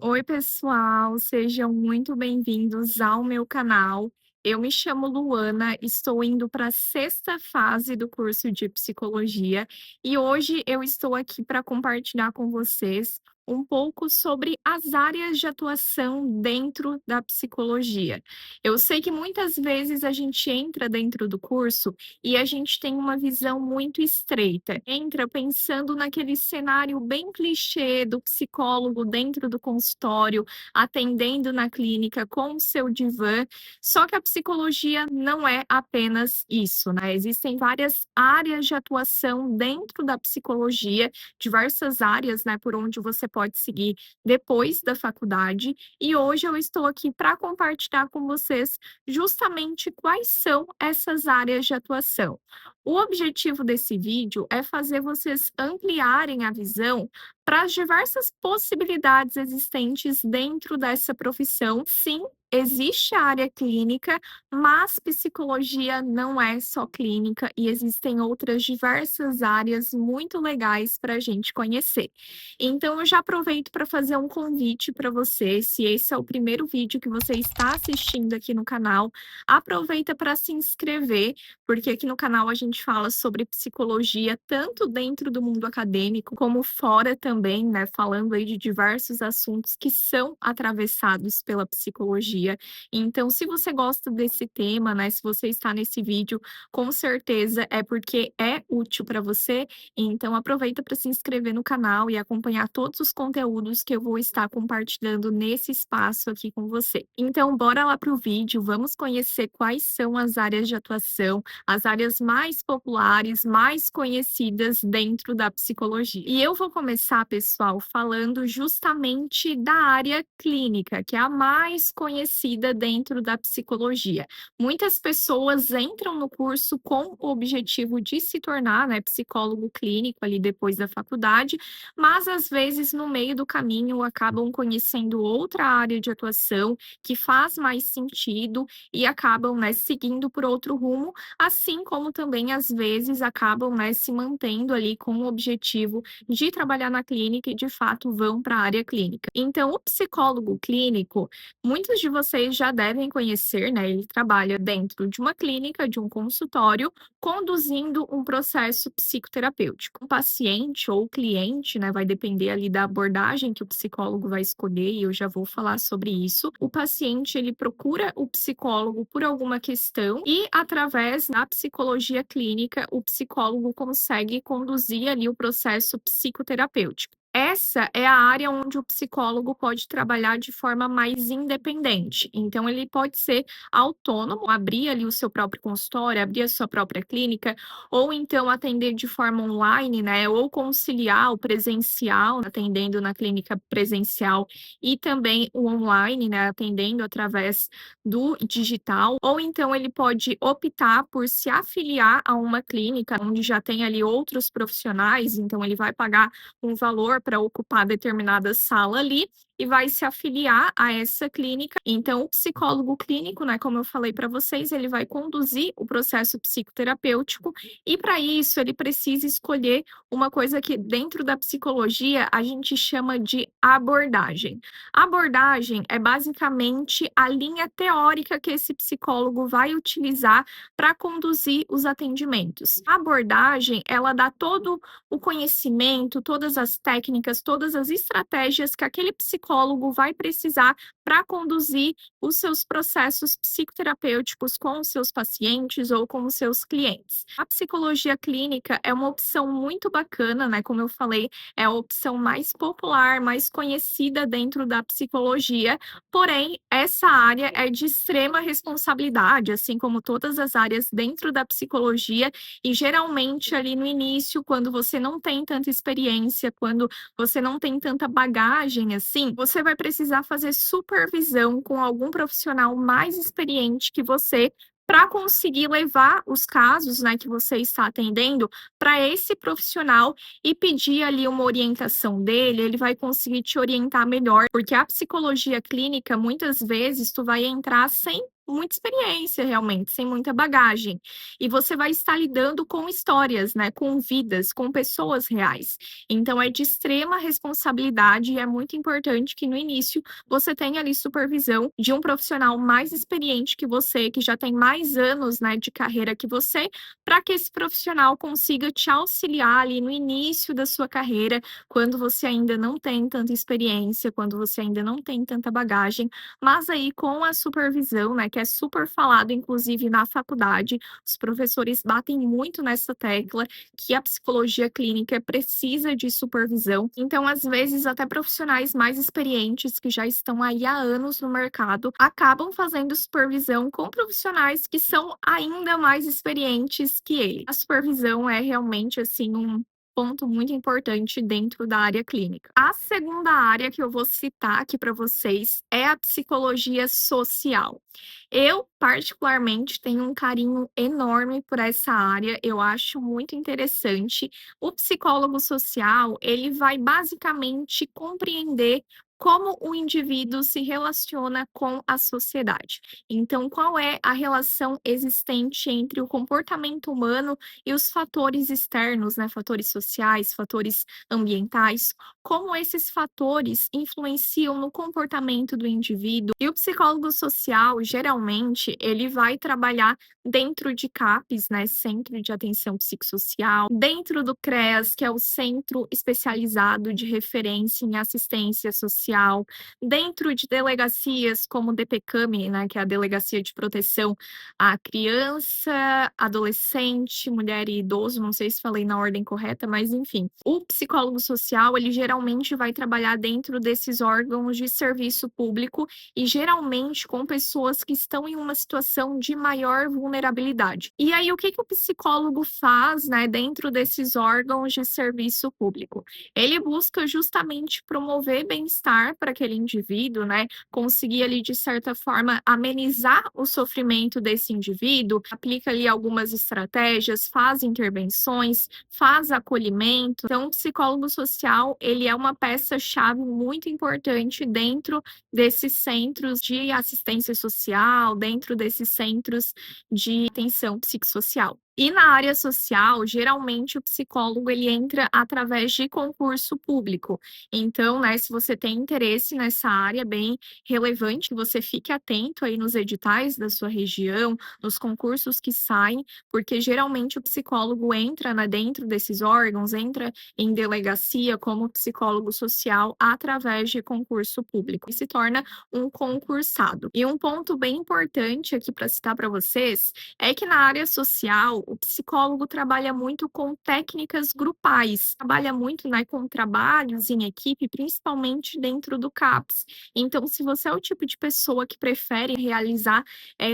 Oi, pessoal, sejam muito bem-vindos ao meu canal. Eu me chamo Luana, estou indo para a sexta fase do curso de psicologia e hoje eu estou aqui para compartilhar com vocês um pouco sobre as áreas de atuação dentro da psicologia. Eu sei que muitas vezes a gente entra dentro do curso e a gente tem uma visão muito estreita. Entra pensando naquele cenário bem clichê do psicólogo dentro do consultório, atendendo na clínica com o seu divã. Só que a psicologia não é apenas isso, né? Existem várias áreas de atuação dentro da psicologia, diversas áreas, né, por onde você pode seguir depois da faculdade. E hoje eu estou aqui para compartilhar com vocês justamente quais são essas áreas de atuação. O objetivo desse vídeo é fazer vocês ampliarem a visão para as diversas possibilidades existentes dentro dessa profissão. Sim, existe a área clínica, mas psicologia não é só clínica e existem outras diversas áreas muito legais para a gente conhecer. Então, eu já aproveito para fazer um convite para você, se esse é o primeiro vídeo que você está assistindo aqui no canal, aproveita para se inscrever, porque aqui no canal a gente fala sobre psicologia, tanto dentro do mundo acadêmico, como fora também, né? Falando aí de diversos assuntos que são atravessados pela psicologia. Então, se você gosta desse tema, né? Se você está nesse vídeo, com certeza é porque é útil para você. Então, aproveita para se inscrever no canal e acompanhar todos os conteúdos que eu vou estar compartilhando nesse espaço aqui com você. Então, bora lá para o vídeo, vamos conhecer quais são as áreas de atuação, as áreas mais populares, mais conhecidas dentro da psicologia. E eu vou começar, pessoal, falando justamente da área clínica, que é a mais conhecida dentro da psicologia. Muitas pessoas entram no curso com o objetivo de se tornar, né, psicólogo clínico ali depois da faculdade, mas às vezes no meio do caminho acabam conhecendo outra área de atuação que faz mais sentido e acabam, né, seguindo por outro rumo, assim como também às vezes acabam, né, se mantendo ali com o objetivo de trabalhar na clínica e de fato vão para a área clínica. Então, o psicólogo clínico, muitos de vocês já devem conhecer, né? Ele trabalha dentro de uma clínica, de um consultório, conduzindo um processo psicoterapêutico. O paciente ou cliente, né, vai depender ali da abordagem que o psicólogo vai escolher, e eu já vou falar sobre isso. O paciente, ele procura o psicólogo por alguma questão e, através da psicologia clínica, o psicólogo consegue conduzir ali o processo psicoterapêutico. Essa é a área onde o psicólogo pode trabalhar de forma mais independente. Então, ele pode ser autônomo, abrir ali o seu próprio consultório, abrir a sua própria clínica, ou então atender de forma online, né? Ou conciliar o presencial, atendendo na clínica presencial, e também o online, né? Atendendo através do digital. Ou então ele pode optar por se afiliar a uma clínica onde já tem ali outros profissionais, então ele vai pagar um valor para ocupar determinada sala ali e vai se afiliar a essa clínica. Então, o psicólogo clínico, né, como eu falei para vocês, ele vai conduzir o processo psicoterapêutico e para isso ele precisa escolher uma coisa que dentro da psicologia a gente chama de abordagem. A abordagem é basicamente a linha teórica que esse psicólogo vai utilizar para conduzir os atendimentos. A abordagem, ela dá todo o conhecimento, todas as técnicas, todas as estratégias que aquele psicólogo vai precisar para conduzir os seus processos psicoterapêuticos com os seus pacientes ou com os seus clientes. A psicologia clínica é uma opção muito bacana, né? Como eu falei, é a opção mais popular, mais conhecida dentro da psicologia, porém, essa área é de extrema responsabilidade, assim como todas as áreas dentro da psicologia, e geralmente ali no início, quando você não tem tanta experiência, quando você não tem tanta bagagem assim, você vai precisar fazer supervisão com algum profissional mais experiente que você para conseguir levar os casos, né, que você está atendendo para esse profissional e pedir ali uma orientação dele, ele vai conseguir te orientar melhor, porque a psicologia clínica, muitas vezes, tu vai entrar sem muita experiência realmente, sem muita bagagem. E você vai estar lidando com histórias, né, com vidas, com pessoas reais. Então é de extrema responsabilidade e é muito importante que no início você tenha ali supervisão de um profissional mais experiente que você, que já tem mais anos, né, de carreira que você, para que esse profissional consiga te auxiliar ali no início da sua carreira, quando você ainda não tem tanta experiência, quando você ainda não tem tanta bagagem, mas aí com a supervisão, né, que é super falado inclusive na faculdade, os professores batem muito nessa tecla que a psicologia clínica precisa de supervisão. Então, às vezes, até profissionais mais experientes que já estão aí há anos no mercado acabam fazendo supervisão com profissionais que são ainda mais experientes que ele. A supervisão é realmente assim um ponto muito importante dentro da área clínica. A segunda área que eu vou citar aqui para vocês é a psicologia social. Eu, particularmente, tenho um carinho enorme por essa área, eu acho muito interessante. O psicólogo social, ele vai basicamente compreender como o indivíduo se relaciona com a sociedade. Então, qual é a relação existente entre o comportamento humano e os fatores externos, né? Fatores sociais, fatores ambientais, como esses fatores influenciam no comportamento do indivíduo. E o psicólogo social, geralmente, ele vai trabalhar dentro de CAPs, né, Centro de Atenção Psicossocial, dentro do CREAS, que é o Centro Especializado de Referência em Assistência Social, dentro de delegacias como o DPCAM, né, que é a Delegacia de Proteção à Criança, Adolescente, Mulher e Idoso, não sei se falei na ordem correta, mas enfim. O psicólogo social, ele geralmente vai trabalhar dentro desses órgãos de serviço público e geralmente com pessoas que estão em uma situação de maior vulnerabilidade. E aí, o que que o psicólogo faz, né, dentro desses órgãos de serviço público? Ele busca justamente promover bem-estar para aquele indivíduo, né, conseguir ali, de certa forma, amenizar o sofrimento desse indivíduo, aplica ali algumas estratégias, faz intervenções, faz acolhimento. Então, o psicólogo social, ele é uma peça-chave muito importante dentro desses centros de assistência social, dentro desses centros de atenção psicossocial. E na área social, geralmente o psicólogo ele entra através de concurso público. Então, né, se você tem interesse nessa área, é bem relevante que você fique atento aí nos editais da sua região, nos concursos que saem, porque geralmente o psicólogo entra, né, dentro desses órgãos, entra em delegacia como psicólogo social através de concurso público e se torna um concursado. E um ponto bem importante aqui para citar para vocês é que na área social o psicólogo trabalha muito com técnicas grupais, trabalha muito, né, com trabalhos em equipe, principalmente dentro do CAPS. Então, se você é o tipo de pessoa que prefere realizar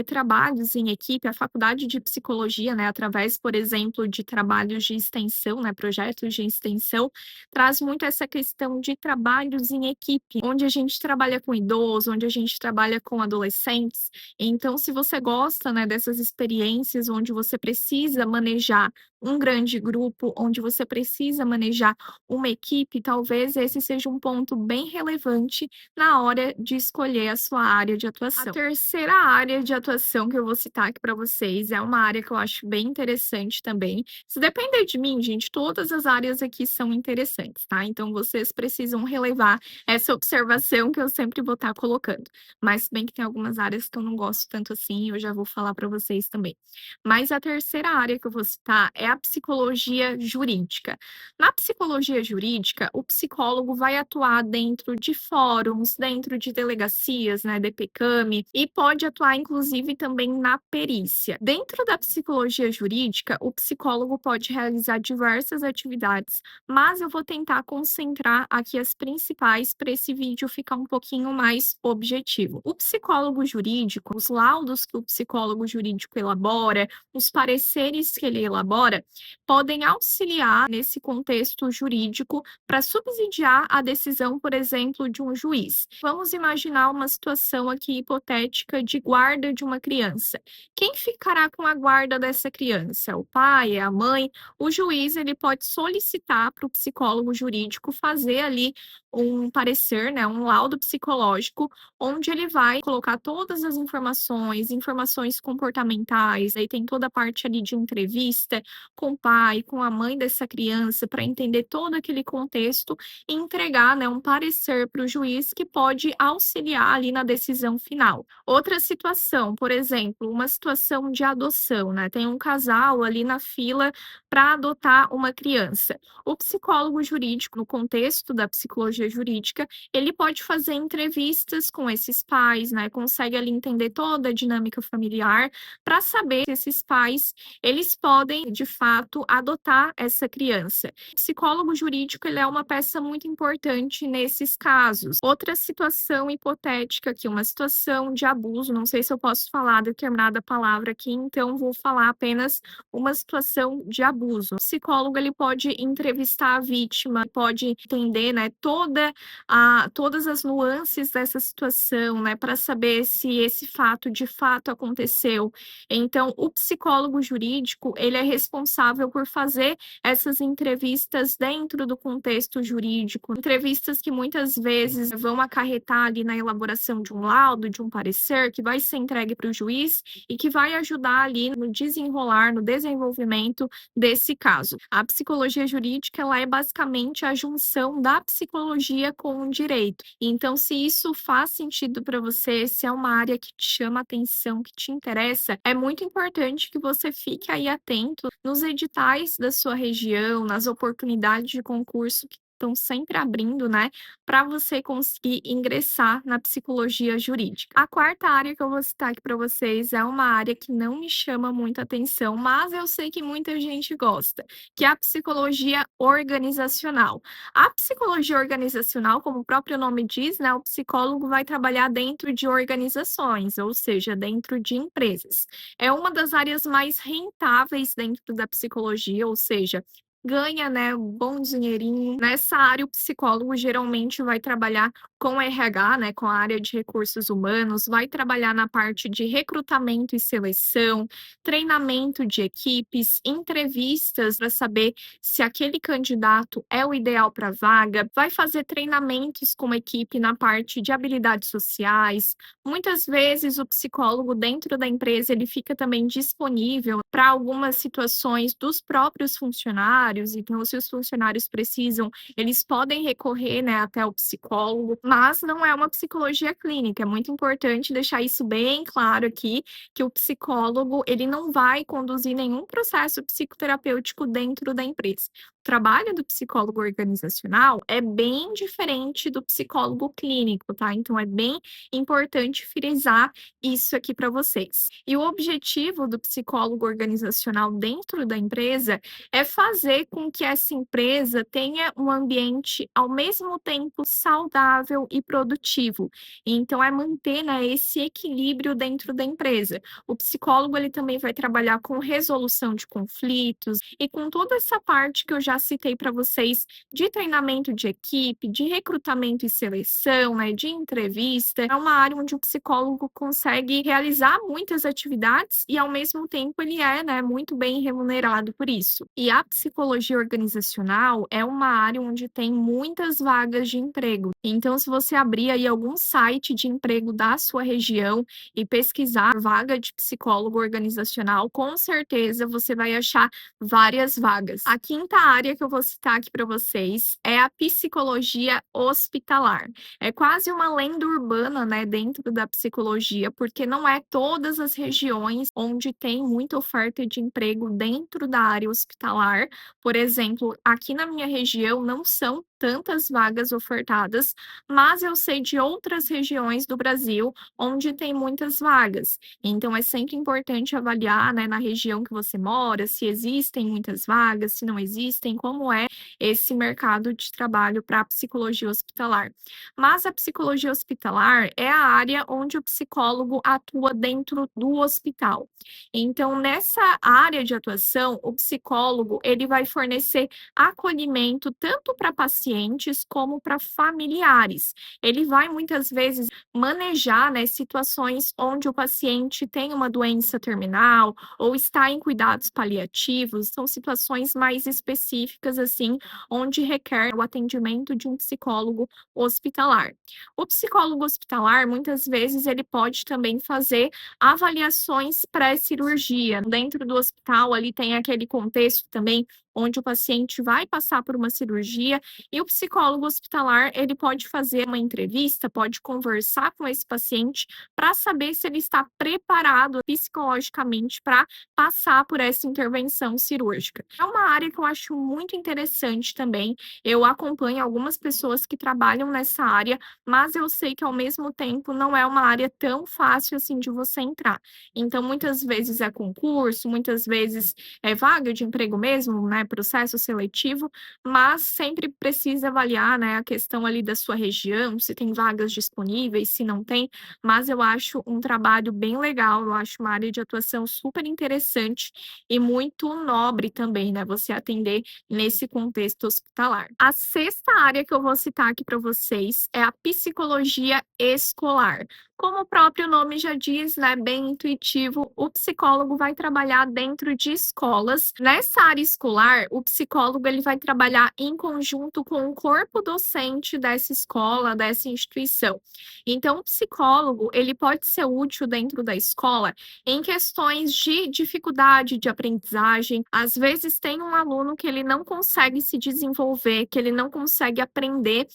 trabalhos em equipe, a faculdade de psicologia, né, através, por exemplo, de trabalhos de extensão, né, projetos de extensão, traz muito essa questão de trabalhos em equipe, onde a gente trabalha com idosos, onde a gente trabalha com adolescentes. Então, se você gosta, né, dessas experiências onde você precisa manejar um grande grupo, onde você precisa manejar uma equipe, talvez esse seja um ponto bem relevante na hora de escolher a sua área de atuação. A terceira área de atuação que eu vou citar aqui para vocês é uma área que eu acho bem interessante também. Se depender de mim, gente, todas as áreas aqui são interessantes, tá? Então vocês precisam relevar essa observação que eu sempre vou estar colocando. Mas se bem que tem algumas áreas que eu não gosto tanto assim, eu já vou falar para vocês também. Mas a terceira área que eu vou citar é a psicologia jurídica. Na psicologia jurídica, o psicólogo vai atuar dentro de fóruns, dentro de delegacias, né, DPCAM, e pode atuar inclusive também na perícia. Dentro da psicologia jurídica, o psicólogo pode realizar diversas atividades, mas eu vou tentar concentrar aqui as principais para esse vídeo ficar um pouquinho mais objetivo. O psicólogo jurídico, os laudos que o psicólogo jurídico elabora, os pareceres que ele elabora, podem auxiliar nesse contexto jurídico para subsidiar a decisão, por exemplo, de um juiz. Vamos imaginar uma situação aqui hipotética de guarda de uma criança. Quem ficará com a guarda dessa criança? É o pai, é a mãe? O juiz ele pode solicitar para o psicólogo jurídico fazer ali um parecer, né, um laudo psicológico, onde ele vai colocar todas as informações, informações comportamentais, aí tem toda a parte ali de entrevista com o pai, com a mãe dessa criança, para entender todo aquele contexto e entregar, né, um parecer para o juiz que pode auxiliar ali na decisão final. Outra situação, por exemplo, uma situação de adoção, né? Tem um casal ali na fila para adotar uma criança. O psicólogo jurídico, no contexto da psicologia jurídica, ele pode fazer entrevistas com esses pais, né? Consegue ali entender toda a dinâmica familiar para saber se esses pais eles podem, de fato, adotar essa criança. O psicólogo jurídico ele é uma peça muito importante nesses casos. Outra situação hipotética aqui, uma situação de abuso, não sei se eu posso falar determinada palavra aqui, então vou falar apenas uma situação de abuso. O psicólogo ele pode entrevistar a vítima, pode entender, né, todas as nuances dessa situação, né, para saber se esse fato de fato aconteceu. Então, o psicólogo jurídico, ele é responsável por fazer essas entrevistas dentro do contexto jurídico, entrevistas que muitas vezes vão acarretar ali na elaboração de um laudo, de um parecer, que vai ser entregue para o juiz e que vai ajudar ali no desenrolar, no desenvolvimento desse caso. A psicologia jurídica, ela é basicamente a junção da psicologia com o direito. Então, se isso faz sentido para você, se é uma área que te chama atenção, que te interessa, é muito importante que você fique aí atento nos editais da sua região, nas oportunidades de concurso que estão sempre abrindo, né, para você conseguir ingressar na psicologia jurídica. A quarta área que eu vou citar aqui para vocês é uma área que não me chama muita atenção, mas eu sei que muita gente gosta, que é a psicologia organizacional. A psicologia organizacional, como o próprio nome diz, né, o psicólogo vai trabalhar dentro de organizações, ou seja, dentro de empresas. É uma das áreas mais rentáveis dentro da psicologia, ou seja, ganha, né, um bom dinheirinho. Nessa área, o psicólogo geralmente vai trabalhar com RH, né, com a área de recursos humanos, vai trabalhar na parte de recrutamento e seleção, treinamento de equipes, entrevistas para saber se aquele candidato é o ideal para a vaga, vai fazer treinamentos com a equipe na parte de habilidades sociais. Muitas vezes o psicólogo dentro da empresa ele fica também disponível para algumas situações dos próprios funcionários, então se os funcionários precisam, eles podem recorrer, né, até o psicólogo, mas não é uma psicologia clínica. É muito importante deixar isso bem claro aqui, que o psicólogo, ele não vai conduzir nenhum processo psicoterapêutico dentro da empresa. O trabalho do psicólogo organizacional é bem diferente do psicólogo clínico, tá? Então é bem importante frisar isso aqui para vocês. E o objetivo do psicólogo organizacional dentro da empresa é fazer com que essa empresa tenha um ambiente ao mesmo tempo saudável e produtivo. Então é manter, né, esse equilíbrio dentro da empresa. O psicólogo ele também vai trabalhar com resolução de conflitos e com toda essa parte que eu já citei para vocês de treinamento de equipe, de recrutamento e seleção, né, de entrevista. É uma área onde o psicólogo consegue realizar muitas atividades e, ao mesmo tempo, ele é, né, muito bem remunerado por isso. E a psicologia organizacional é uma área onde tem muitas vagas de emprego. Então, se você abrir aí algum site de emprego da sua região e pesquisar vaga de psicólogo organizacional, com certeza você vai achar várias vagas. A quinta área que eu vou citar aqui para vocês é a psicologia hospitalar. É quase uma lenda urbana, né, dentro da psicologia, porque não é todas as regiões onde tem muita oferta de emprego dentro da área hospitalar. Por exemplo, aqui na minha região não são tantas vagas ofertadas, mas eu sei de outras regiões do Brasil onde tem muitas vagas. Então é sempre importante avaliar, né, na região que você mora, se existem muitas vagas, se não existem, como é esse mercado de trabalho para psicologia hospitalar. Mas a psicologia hospitalar é a área onde o psicólogo atua dentro do hospital. Então, nessa área de atuação, o psicólogo ele vai fornecer acolhimento tanto para pacientes como para familiares. Ele vai muitas vezes manejar, né, situações onde o paciente tem uma doença terminal ou está em cuidados paliativos, são situações mais específicas assim, onde requer o atendimento de um psicólogo hospitalar. O psicólogo hospitalar, muitas vezes, ele pode também fazer avaliações pré-cirurgia. Dentro do hospital, ali tem aquele contexto também onde o paciente vai passar por uma cirurgia e o psicólogo hospitalar, ele pode fazer uma entrevista, pode conversar com esse paciente para saber se ele está preparado psicologicamente para passar por essa intervenção cirúrgica. É uma área que eu acho muito interessante também. Eu acompanho algumas pessoas que trabalham nessa área, mas eu sei que ao mesmo tempo não é uma área tão fácil assim de você entrar. Então, muitas vezes é concurso, muitas vezes é vaga de emprego mesmo, né, processo seletivo, mas sempre precisa avaliar, né, a questão ali da sua região, se tem vagas disponíveis, se não tem, mas eu acho um trabalho bem legal, eu acho uma área de atuação super interessante e muito nobre também, né, você atender nesse contexto hospitalar. A sexta área que eu vou citar aqui para vocês é a psicologia escolar. Como o próprio nome já diz, né, bem intuitivo, o psicólogo vai trabalhar dentro de escolas. Nessa área escolar, o psicólogo ele vai trabalhar em conjunto com o corpo docente dessa escola, dessa instituição. Então, o psicólogo, ele pode ser útil dentro da escola em questões de dificuldade de aprendizagem. Às vezes tem um aluno que ele não consegue se desenvolver, que ele não consegue aprender,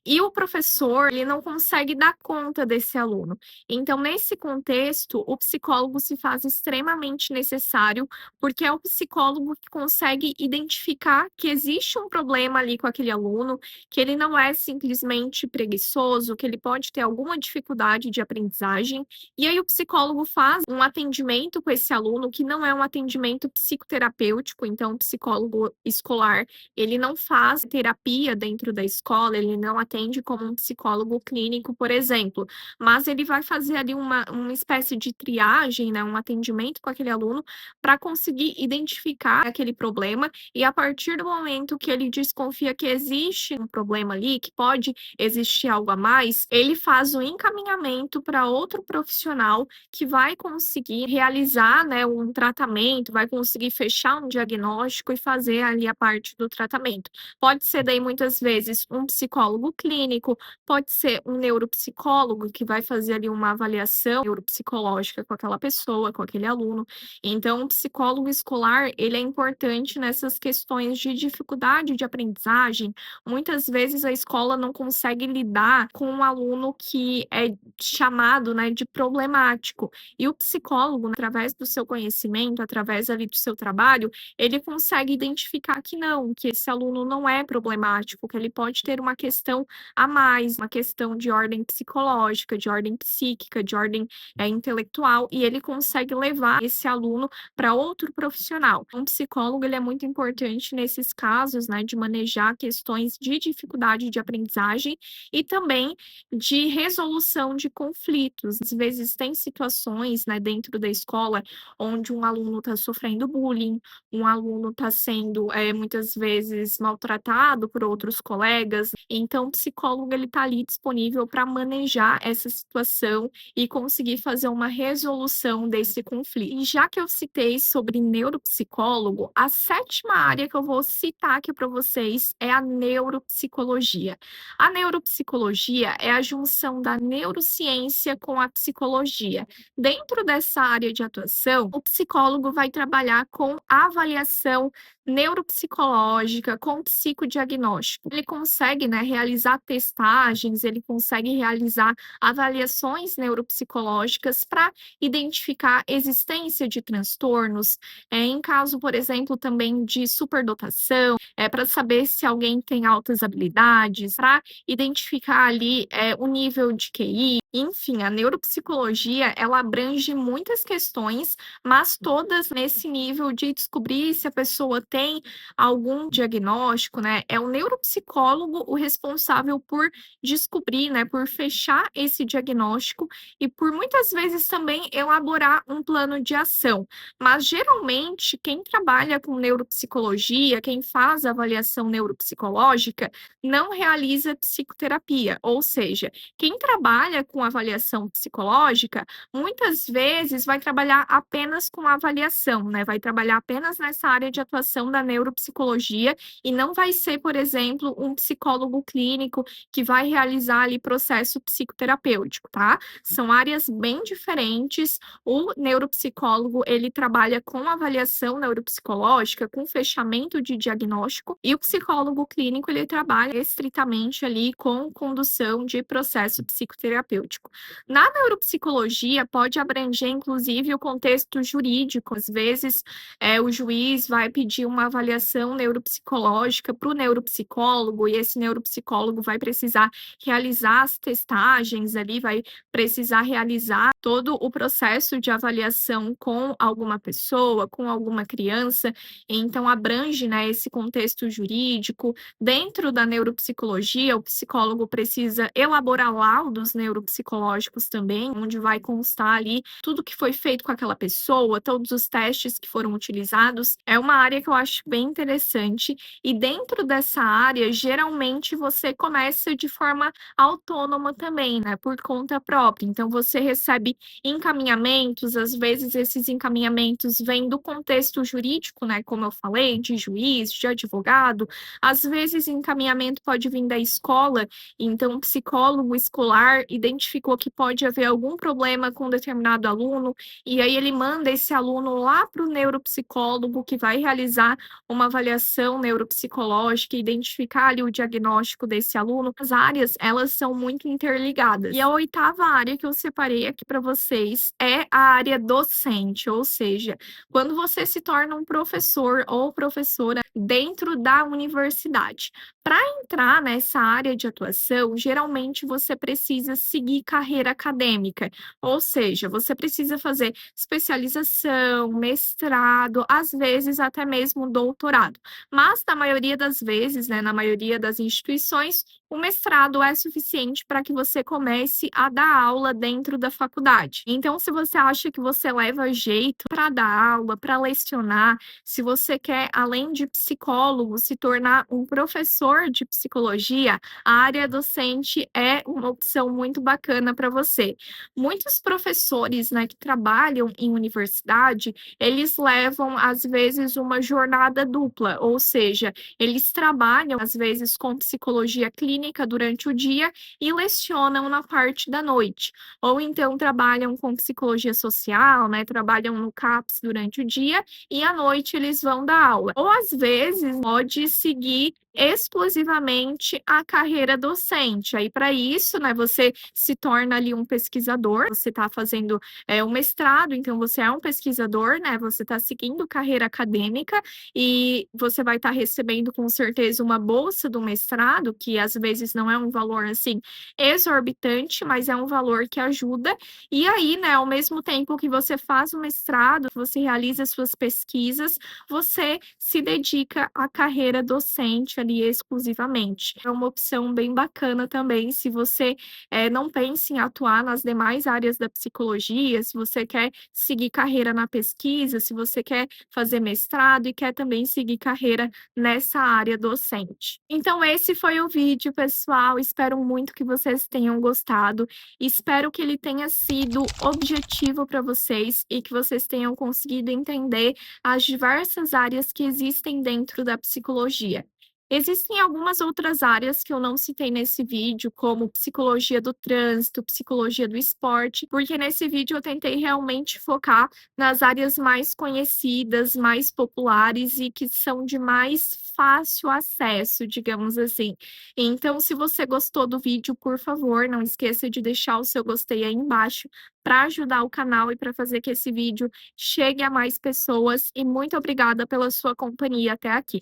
e o professor, ele não consegue dar conta desse aluno. Então, nesse contexto, o psicólogo se faz extremamente necessário, porque é o psicólogo que consegue identificar que existe um problema ali com aquele aluno, que ele não é simplesmente preguiçoso, que ele pode ter alguma dificuldade de aprendizagem, e aí o psicólogo faz um atendimento com esse aluno que não é um atendimento psicoterapêutico, então o psicólogo escolar, ele não faz terapia dentro da escola, ele não atende como um psicólogo clínico, por exemplo, mas ele vai fazer ali uma espécie de triagem, né, um atendimento com aquele aluno para conseguir identificar aquele problema e a partir do momento que ele desconfia que existe um problema ali, que pode existir algo a mais, ele faz o encaminhamento para outro profissional que vai conseguir realizar, né, um tratamento, vai conseguir fechar um diagnóstico e fazer ali a parte do tratamento. Pode ser daí muitas vezes um psicólogo clínico, pode ser um neuropsicólogo que vai fazer ali uma avaliação neuropsicológica com aquela pessoa, com aquele aluno. Então, o psicólogo escolar, ele é importante nessas questões de dificuldade de aprendizagem. Muitas vezes a escola não consegue lidar com um aluno que é chamado, né, de problemático. E o psicólogo, através do seu conhecimento, através ali do seu trabalho, ele consegue identificar que não, que esse aluno não é problemático, que ele pode ter uma questão a mais, uma questão de ordem psicológica, de ordem psíquica, de ordem intelectual, e ele consegue levar esse aluno para outro profissional. Um psicólogo ele é muito importante nesses casos, né, de manejar questões de dificuldade de aprendizagem e também de resolução de conflitos. Às vezes tem situações, né, dentro da escola onde um aluno está sofrendo bullying, um aluno está sendo muitas vezes maltratado por outros colegas. Então, o psicólogo ele está ali disponível para manejar essa situação e conseguir fazer uma resolução desse conflito. E já que eu citei sobre neuropsicólogo, a sétima área que eu vou citar aqui para vocês é a neuropsicologia. A neuropsicologia é a junção da neurociência com a psicologia. Dentro dessa área de atuação, o psicólogo vai trabalhar com avaliação neuropsicológica com psicodiagnóstico. Ele consegue, né, realizar testagens, ele consegue realizar avaliações neuropsicológicas para identificar existência de transtornos, em caso, por exemplo, também de superdotação, para saber se alguém tem altas habilidades, para identificar ali, o nível de QI. Enfim, a neuropsicologia, ela abrange muitas questões, mas todas nesse nível de descobrir se a pessoa tem algum diagnóstico, né? É o neuropsicólogo o responsável por descobrir, né, por fechar esse diagnóstico e por muitas vezes também elaborar um plano de ação. Mas geralmente quem trabalha com neuropsicologia, quem faz avaliação neuropsicológica, não realiza psicoterapia, ou seja, quem trabalha com avaliação psicológica, muitas vezes vai trabalhar apenas com avaliação, né? Vai trabalhar apenas nessa área de atuação da neuropsicologia e não vai ser, por exemplo, um psicólogo clínico que vai realizar ali processo psicoterapêutico, tá? São áreas bem diferentes. O neuropsicólogo, ele trabalha com avaliação neuropsicológica, com fechamento de diagnóstico, e o psicólogo clínico, ele trabalha estritamente ali com condução de processo psicoterapêutico. Na neuropsicologia, pode abranger, inclusive, o contexto jurídico. Às vezes, o juiz vai pedir uma avaliação neuropsicológica para o neuropsicólogo, e esse neuropsicólogo vai precisar realizar as testagens ali, vai precisar realizar todo o processo de avaliação com alguma pessoa, com alguma criança. Então, abrange, né, esse contexto jurídico. Dentro da neuropsicologia, o psicólogo precisa elaborar laudos neuropsicológicos também, onde vai constar ali tudo que foi feito com aquela pessoa, todos os testes que foram utilizados. É uma área que eu acho bem interessante, e dentro dessa área, geralmente você começa de forma autônoma também, né, por conta própria. Então, você recebe encaminhamentos, às vezes esses encaminhamentos vêm do contexto jurídico, né, como eu falei, de juiz, de advogado. Às vezes, encaminhamento pode vir da escola, então o psicólogo escolar identificou que pode haver algum problema com determinado aluno, e aí ele manda esse aluno lá para o neuropsicólogo, que vai realizar uma avaliação neuropsicológica, identificar ali o diagnóstico desse aluno. As áreas, elas são muito interligadas. E a oitava área que eu separei aqui para vocês é a área docente, ou seja, quando você se torna um professor ou professora dentro da universidade. Para entrar nessa área de atuação, geralmente você precisa seguir carreira acadêmica, ou seja, você precisa fazer especialização, mestrado, às vezes até mesmo doutorado. Mas na maioria das vezes, né, na maioria das instituições, o mestrado é suficiente para que você comece a dar aula dentro da faculdade. Então, se você acha que você leva jeito para dar aula, para lecionar, se você quer, além de psicólogo, se tornar um professor de psicologia, a área docente é uma opção muito bacana para você. Muitos professores, né, que trabalham em universidade, eles levam, às vezes, uma jornada dupla, ou seja, eles trabalham, às vezes, com psicologia clínica durante o dia e lecionam na parte da noite. Ou então trabalham com psicologia social, né, trabalham no CAPS durante o dia e à noite eles vão dar aula. Ou às vezes pode seguir exclusivamente a carreira docente. Aí para isso, né, você se torna ali um pesquisador, você está fazendo um mestrado, então você é um pesquisador, né, você está seguindo carreira acadêmica e você vai estar recebendo com certeza uma bolsa do mestrado, que às vezes não é um valor assim exorbitante, mas é um valor que ajuda. E aí, né, ao mesmo tempo que você faz o mestrado, você realiza suas pesquisas, você se dedica à carreira docente ali exclusivamente. É uma opção bem bacana também, se você não pensa em atuar nas demais áreas da psicologia, se você quer seguir carreira na pesquisa, se você quer fazer mestrado e quer também seguir carreira nessa área docente. Então, esse foi o vídeo, pessoal. Espero muito que vocês tenham gostado. Espero que ele tenha sido objetivo para vocês e que vocês tenham conseguido entender as diversas áreas que existem dentro da psicologia. Existem algumas outras áreas que eu não citei nesse vídeo, como psicologia do trânsito, psicologia do esporte, porque nesse vídeo eu tentei realmente focar nas áreas mais conhecidas, mais populares e que são de mais fácil acesso, digamos assim. Então, se você gostou do vídeo, por favor, não esqueça de deixar o seu gostei aí embaixo para ajudar o canal e para fazer que esse vídeo chegue a mais pessoas. E muito obrigada pela sua companhia até aqui.